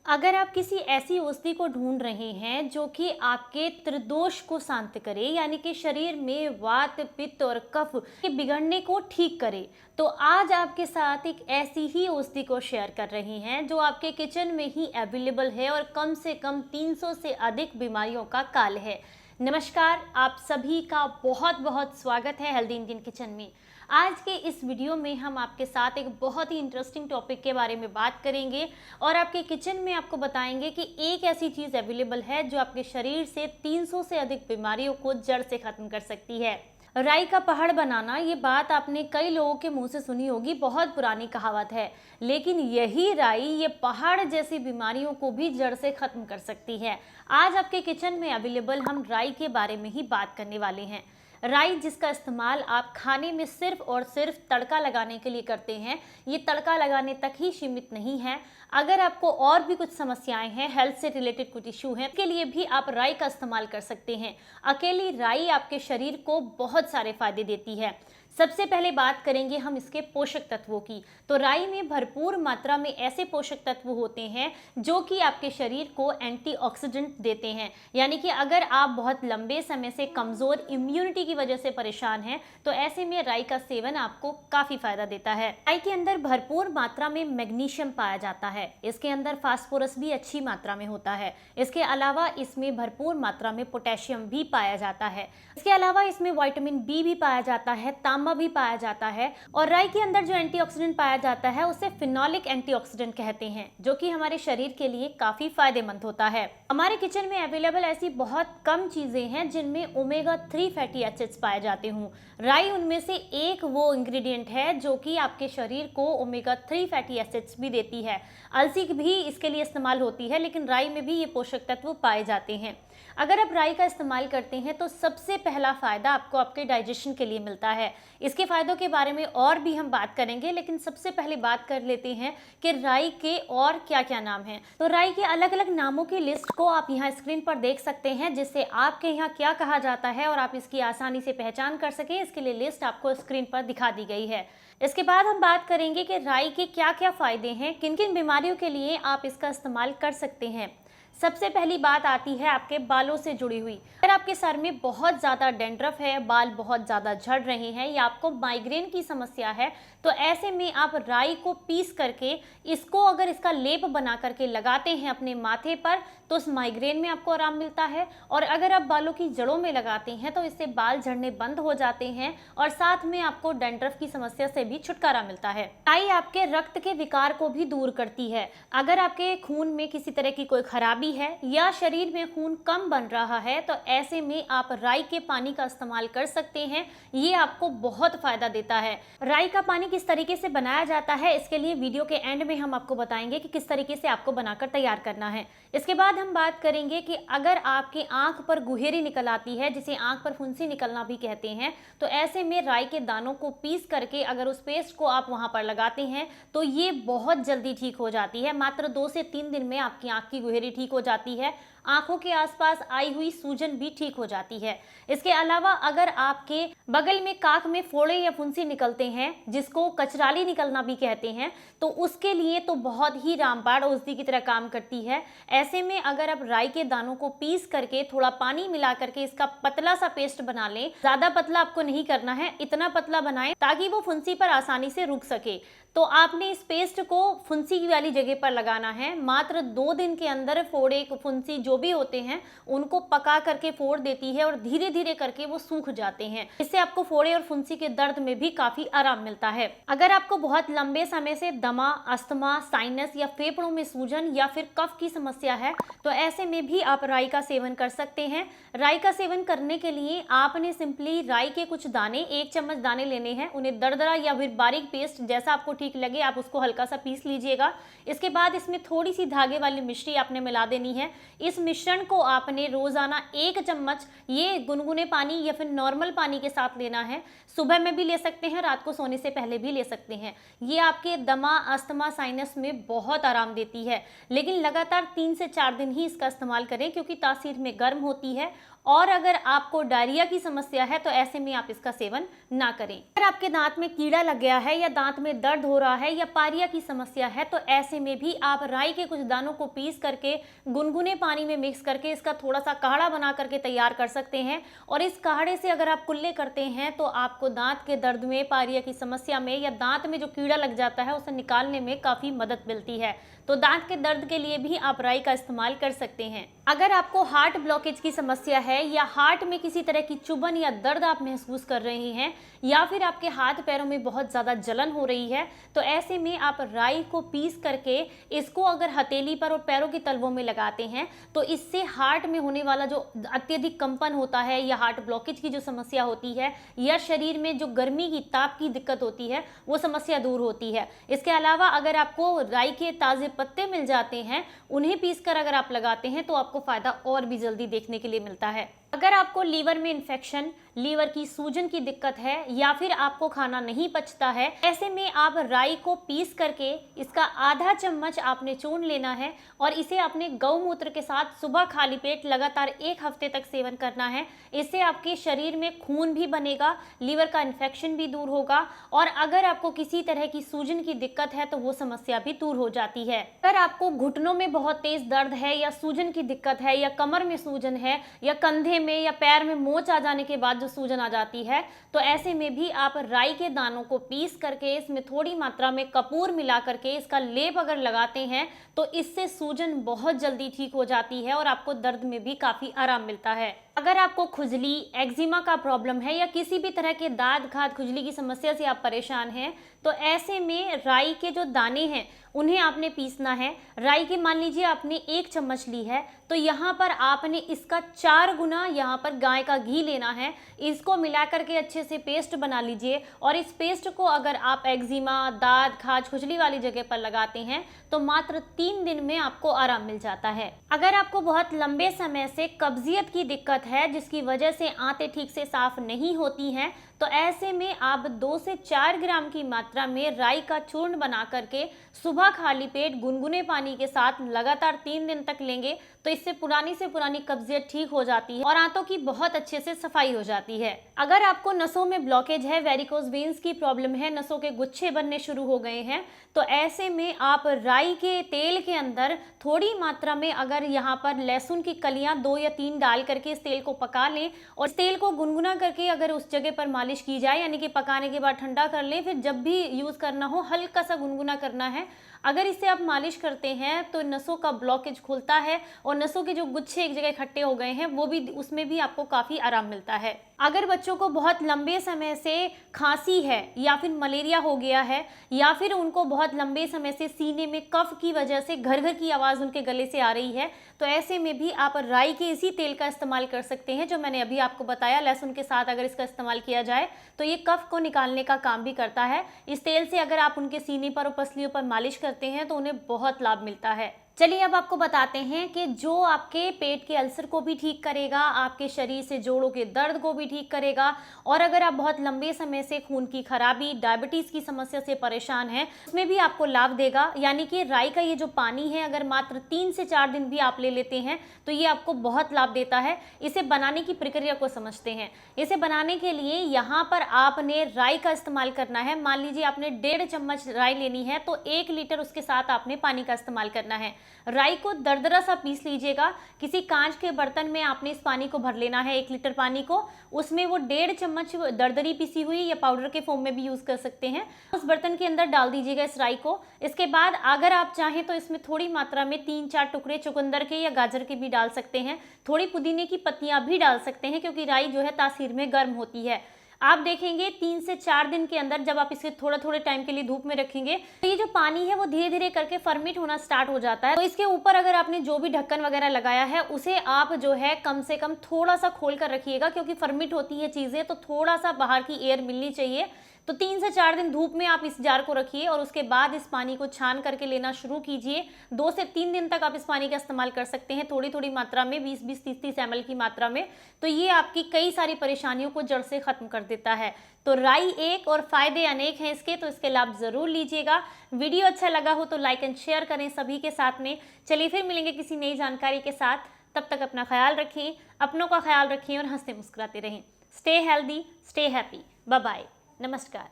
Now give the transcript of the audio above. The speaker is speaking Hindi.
अगर आप किसी ऐसी औषधि को ढूंढ रहे हैं जो कि आपके त्रिदोष को शांत करे, यानी कि शरीर में वात पित्त और कफ के बिगड़ने को ठीक करे, तो आज आपके साथ एक ऐसी ही औषधि को शेयर कर रही हैं जो आपके किचन में ही अवेलेबल है और कम से कम 300 से अधिक बीमारियों का काल है। नमस्कार, आप सभी का बहुत बहुत स्वागत है हेल्दी इंडियन किचन में। आज के इस वीडियो में हम आपके साथ एक बहुत ही इंटरेस्टिंग टॉपिक के बारे में बात करेंगे और आपके किचन में आपको बताएंगे कि एक ऐसी चीज़ अवेलेबल है जो आपके शरीर से 300 से अधिक बीमारियों को जड़ से खत्म कर सकती है। राई का पहाड़ बनाना, ये बात आपने कई लोगों के मुंह से सुनी होगी, बहुत पुरानी कहावत है, लेकिन यही राई ये पहाड़ जैसी बीमारियों को भी जड़ से खत्म कर सकती है। आज आपके किचन में अवेलेबल हम राई के बारे में ही बात करने वाले हैं। राई जिसका इस्तेमाल आप खाने में सिर्फ और सिर्फ तड़का लगाने के लिए करते हैं, ये तड़का लगाने तक ही सीमित नहीं है। अगर आपको और भी कुछ समस्याएं हैं, हेल्थ से रिलेटेड कुछ इशू हैं, इसके लिए भी आप राई का इस्तेमाल कर सकते हैं। अकेली राई आपके शरीर को बहुत सारे फायदे देती है। सबसे पहले बात करेंगे हम इसके पोषक तत्वों की। तो राई में भरपूर मात्रा में ऐसे पोषक तत्व होते हैं जो कि आपके शरीर को एंटीऑक्सीडेंट देते हैं, यानी कि अगर आप बहुत लंबे समय से कमज़ोर इम्यूनिटी की वजह से परेशान हैं तो ऐसे में राई का सेवन आपको काफ़ी फायदा देता है। राई के अंदर भरपूर मात्रा में मैग्नीशियम पाया जाता है, इसके अंदर फास्फोरस भी अच्छी मात्रा में होता है। इसके अलावा इसमें भरपूर मात्रा में पोटेशियम भी पाया जाता है। इसके अलावा इसमें विटामिन बी भी पाया जाता है, तांबा भी पाया जाता है, और राई के अंदर जो एंटीऑक्सीडेंट पाया जाता है उसे फिनोलिक एंटीऑक्सीडेंट कहते हैं, जो कि हमारे शरीर के लिए काफी फायदेमंद होता है। हमारे किचन में अवेलेबल ऐसी बहुत कम चीजें हैं जिनमें ओमेगा 3 फैटी एसिड्स पाए जाते हों। राई उनमें से एक वो इंग्रेडिएंट है जो कि आपके शरीर को ओमेगा 3 फैटी एसिड्स भी देती है। अलसी भी इसके लिए इस्तेमाल होती है, लेकिन राई में भी ये पोषक तत्व पाए जाते हैं। अगर आप राई का इस्तेमाल करते हैं तो सबसे पहला फायदा आपको आपके डाइजेशन के लिए मिलता है। इसके फायदों के बारे में और भी हम बात करेंगे, लेकिन सबसे पहले बात कर लेते हैं कि राई के और क्या क्या नाम हैं। तो राई के अलग अलग नामों की लिस्ट को आप यहाँ स्क्रीन पर देख सकते हैं, जिससे आपके यहाँ क्या कहा जाता है और आप इसकी आसानी से पहचान कर सकें। इसके लिए लिस्ट आपको स्क्रीन पर दिखा दी गई है। इसके बाद हम बात करेंगे कि राई के क्या क्या फायदे हैं, किन किन बीमारियों के लिए आप इसका इस्तेमाल कर सकते हैं। सबसे पहली बात आती है आपके बालों से जुड़ी हुई। अगर आपके सर में बहुत ज़्यादा डैंड्रफ है, बाल बहुत ज़्यादा झड़ रहे हैं या आपको माइग्रेन की समस्या है, तो ऐसे में आप राई को पीस करके इसको अगर इसका लेप बना करके लगाते हैं अपने माथे पर तो उस माइग्रेन में आपको आराम मिलता है। और अगर आप बालों की जड़ों में लगाते हैं तो इससे बाल झड़ने बंद हो जाते हैं और साथ में आपको डैंड्रफ की समस्या से भी छुटकारा मिलता है। राई आपके रक्त के विकार को भी दूर करती है। अगर आपके खून में किसी तरह की कोई खराबी है या शरीर में खून कम बन रहा है तो ऐसे में आप राई के पानी का इस्तेमाल कर सकते हैं, ये आपको बहुत फायदा देता है। राई का पानी किस तरीके से बनाया जाता है, इसके लिए वीडियो के एंड में हम आपको बताएंगे कि किस तरीके से आपको बनाकर तैयार करना है। इसके बाद हम बात करेंगे कि अगर आपकी आंख पर गुहेरी निकल आती है, जिसे आंख पर फुंसी निकलना भी कहते हैं, तो ऐसे में राई के दानों को पीस करके अगर उस पेस्ट को आप वहां पर लगाते हैं तो ये बहुत जल्दी ठीक हो जाती है। मात्र 2 से 3 दिन में आपकी आंख की गुहेरी ठीक हो जाती है। आंखों के आसपास आई हुई सूजन भी ठीक हो जाती है। इसके अलावा अगर आपके बगल में काख में फोड़े या फुंसी निकलते हैं, जिसको कचराली निकलना भी कहते हैं, तो उसके लिए तो बहुत ही रामबाण औषधि की तरह काम करती है। ऐसे में अगर आप राई के दानों को पीस करके थोड़ा पानी मिला करके इसका पतला सा पेस्ट बना लें, ज्यादा पतला आपको नहीं करना है, इतना पतला बनाएं ताकि वो फुंसी पर आसानी से रुक सके। तो आपने इस पेस्ट को फुंसी वाली जगह पर लगाना है। मात्र 2 दिन के अंदर फोड़े फुंसी जो भी होते हैं उनको पका करके फोड़ देती है और धीरे धीरे करके वो सूख जाते हैं। इससे आपको फोड़े और फुंसी के दर्द में भी काफी आराम मिलता है। अगर आपको बहुत लंबे समय से दमा, अस्थमा, साइनस या फेफड़ों में सूजन या फिर कफ की समस्या है तो ऐसे में भी आप राई का सेवन कर सकते हैं। राई का सेवन करने के लिए आपने सिंपली राई के कुछ दाने, 1 चम्मच दाने लेने हैं, उन्हें दरदरा या फिर बारीक पेस्ट जैसा आपको ठीक लगे आप उसको हल्का सा पीस लीजिएगा। इसके बाद इसमें थोड़ी सी धागे वाली मिश्री आपने मिला देनी है। इस मिश्रण को आपने रोजाना 1 चम्मच ये गुनगुने पानी या फिर नॉर्मल पानी के साथ लेना है। सुबह में भी ले सकते हैं, रात को सोने से पहले भी ले सकते हैं। ये आपके दमा, अस्थमा, साइनस में बहुत आराम देती है, लेकिन लगातार 3 से 4 दिन ही इसका इस्तेमाल करें क्योंकि तासीर में गर्म होती है और अगर आपको डायरिया की समस्या है तो ऐसे में आप इसका सेवन ना करें। अगर आपके दांत में कीड़ा लग गया है या दांत में दर्द हो रहा है या पारिया की समस्या है तो ऐसे में भी आप राई के कुछ दानों को पीस करके गुनगुने पानी में मिक्स करके इसका थोड़ा सा काढ़ा बना करके तैयार कर सकते हैं। और इस काढ़े से अगर आप कुल्ले करते हैं तो आपको दांत के दर्द में, पारिया की समस्या में या दांत में जो कीड़ा लग जाता है उसे निकालने में काफ़ी मदद मिलती है। तो दांत के दर्द के लिए भी आप राई का इस्तेमाल कर सकते हैं। अगर आपको हार्ट ब्लॉकेज की समस्या है या हार्ट में किसी तरह की चुभन या दर्द आप महसूस कर रहे हैं या फिर आपके हाथ पैरों में बहुत ज़्यादा जलन हो रही है तो ऐसे में आप राई को पीस करके इसको अगर हथेली पर और पैरों की तलवों में लगाते हैं तो इससे हार्ट में होने वाला जो अत्यधिक कंपन होता है या हार्ट ब्लॉकेज की जो समस्या होती है या शरीर में जो गर्मी की, ताप की दिक्कत होती है वो समस्या दूर होती है। इसके अलावा अगर आपको राई के ताज़े पत्ते मिल जाते हैं, उन्हें पीसकर अगर आप लगाते हैं तो आपको फायदा और भी जल्दी देखने के लिए मिलता है। अगर आपको लीवर में इन्फेक्शन, लीवर की सूजन की दिक्कत है या फिर आपको खाना नहीं पचता है, ऐसे में आप राई को पीस करके इसका आधा चम्मच आपने चूर्ण लेना है और इसे अपने गौमूत्र के साथ सुबह खाली पेट लगातार 1 हफ्ते तक सेवन करना है। इससे आपके शरीर में खून भी बनेगा, लीवर का इन्फेक्शन भी दूर होगा और अगर आपको किसी तरह की सूजन की दिक्कत है तो वो समस्या भी दूर हो जाती है। अगर आपको घुटनों में बहुत तेज दर्द है या सूजन की दिक्कत है या कमर में सूजन है या कंधे में या पैर में मोच आ जाने के बाद जो सूजन आ जाती है तो ऐसे में भी आप राई के दानों को पीस करके इसमें थोड़ी मात्रा में कपूर मिला करके इसका लेप अगर लगाते हैं तो इससे सूजन बहुत जल्दी ठीक हो जाती है और आपको दर्द में भी काफ़ी आराम मिलता है। अगर आपको खुजली, एक्जिमा का प्रॉब्लम है या किसी भी तरह के दाद खाद खुजली की समस्या से आप परेशान हैं तो ऐसे में राई के जो दाने हैं उन्हें आपने पीसना है। राई की मान लीजिए आपने 1 चम्मच ली है तो यहाँ पर आपने इसका 4 गुना यहाँ पर गाय का घी लेना है। इसको मिला करके अच्छे से पेस्ट बना लीजिए और इस पेस्ट को अगर आप एक्जिमा, दाद खाज, खुजली वाली जगह पर लगाते हैं तो मात्र 3 दिन में आपको आराम मिल जाता है। अगर आपको बहुत लंबे समय से कब्जियत की दिक्कत है जिसकी वजह से आंतें ठीक से साफ नहीं होती हैं तो ऐसे में आप 2 से 4 ग्राम की मात्रा में राई का चूर्ण बना करके सुबह खाली पेट गुनगुने पानी के साथ लगातार 3 दिन तक लेंगे तो इससे पुरानी से पुरानी कब्जियत ठीक हो जाती है और आंतों की बहुत अच्छे से सफाई हो जाती है। अगर आपको नसों में ब्लॉकेज है, वेरिकोज वेन्स की प्रॉब्लम है, नसों के गुच्छे बनने शुरू हो गए हैं तो ऐसे में आप राई के तेल के अंदर थोड़ी मात्रा में अगर यहाँ पर लहसुन की कलियां 2 या 3 डाल करके इस तेल को पका लें और इस तेल को गुनगुना करके अगर उस जगह पर मालिश की जाए, यानी कि पकाने के बाद ठंडा कर लें, फिर जब भी यूज़ करना हो हल्का सा गुनगुना करना है। अगर इससे आप मालिश करते हैं तो नसों का ब्लॉकेज खुलता है और नसों के जो गुच्छे एक जगह इकट्ठे हो गए हैं वो भी, उसमें भी आपको काफ़ी आराम मिलता है। अगर बच्चों को बहुत लंबे समय से खांसी है या फिर मलेरिया हो गया है या फिर उनको बहुत लंबे समय से सीने में कफ की वजह से घर घर की आवाज़ उनके गले से आ रही है तो ऐसे में भी आप राई के इसी तेल का इस्तेमाल कर सकते हैं जो मैंने अभी आपको बताया। लहसुन के साथ अगर इसका इस्तेमाल किया जाए तो ये कफ को निकालने का काम भी करता है। इस तेल से अगर आप उनके सीने पर और पसलियों पर मालिश करते हैं तो उन्हें बहुत लाभ मिलता है। चलिए अब आपको बताते हैं कि जो आपके पेट के अल्सर को भी ठीक करेगा, आपके शरीर से जोड़ों के दर्द को भी ठीक करेगा और अगर आप बहुत लंबे समय से खून की खराबी, डायबिटीज़ की समस्या से परेशान हैं उसमें भी आपको लाभ देगा। यानी कि राई का ये जो पानी है अगर मात्र 3 से 4 दिन भी आप ले लेते हैं तो ये आपको बहुत लाभ देता है। इसे बनाने की प्रक्रिया को समझते हैं। इसे बनाने के लिए यहाँ पर आपने राई का इस्तेमाल करना है। मान लीजिए आपने 1.5 चम्मच राई लेनी है तो 1 लीटर उसके साथ आपने पानी का इस्तेमाल करना है। राई को दरदरा सा पीस लीजिएगा। किसी कांच के बर्तन में आपने इस पानी को भर लेना है, 1 लीटर पानी को। उसमें वो 1.5 चम्मच दरदरी पीसी हुई या पाउडर के फॉर्म में भी यूज़ कर सकते हैं, उस बर्तन के अंदर डाल दीजिएगा इस राई को। इसके बाद अगर आप चाहें तो इसमें थोड़ी मात्रा में 3-4 टुकड़े चुकंदर के या गाजर के भी डाल सकते हैं। थोड़ी पुदीने की पत्तियां भी डाल सकते हैं क्योंकि राई जो है तासीर में गर्म होती है। आप देखेंगे 3 से 4 दिन के अंदर जब आप इसे थोड़ा थोड़े टाइम के लिए धूप में रखेंगे तो ये जो पानी है वो धीरे धीरे करके फर्मेंट होना स्टार्ट हो जाता है। तो इसके ऊपर अगर आपने जो भी ढक्कन वगैरह लगाया है उसे आप जो है कम से कम थोड़ा सा खोल कर रखिएगा क्योंकि फर्मेंट होती है चीज़ें तो थोड़ा सा बाहर की एयर मिलनी चाहिए। तो 3 से 4 दिन धूप में आप इस जार को रखिए और उसके बाद इस पानी को छान करके लेना शुरू कीजिए। 2 से 3 दिन तक आप इस पानी का इस्तेमाल कर सकते हैं, थोड़ी थोड़ी मात्रा में, 20-20, 30-30 ml की मात्रा में। तो ये आपकी कई सारी परेशानियों को जड़ से खत्म कर देता है। तो राई एक और फायदे अनेक हैं इसके, तो इसके लाभ जरूर लीजिएगा। वीडियो अच्छा लगा हो तो लाइक एंड शेयर करें सभी के साथ में। चलिए फिर मिलेंगे किसी नई जानकारी के साथ, तब तक अपना ख्याल रखें। अपनों का ख्याल रखें और हंसते मुस्कुराते रहें। Stay healthy, stay happy. Bye bye, नमस्कार।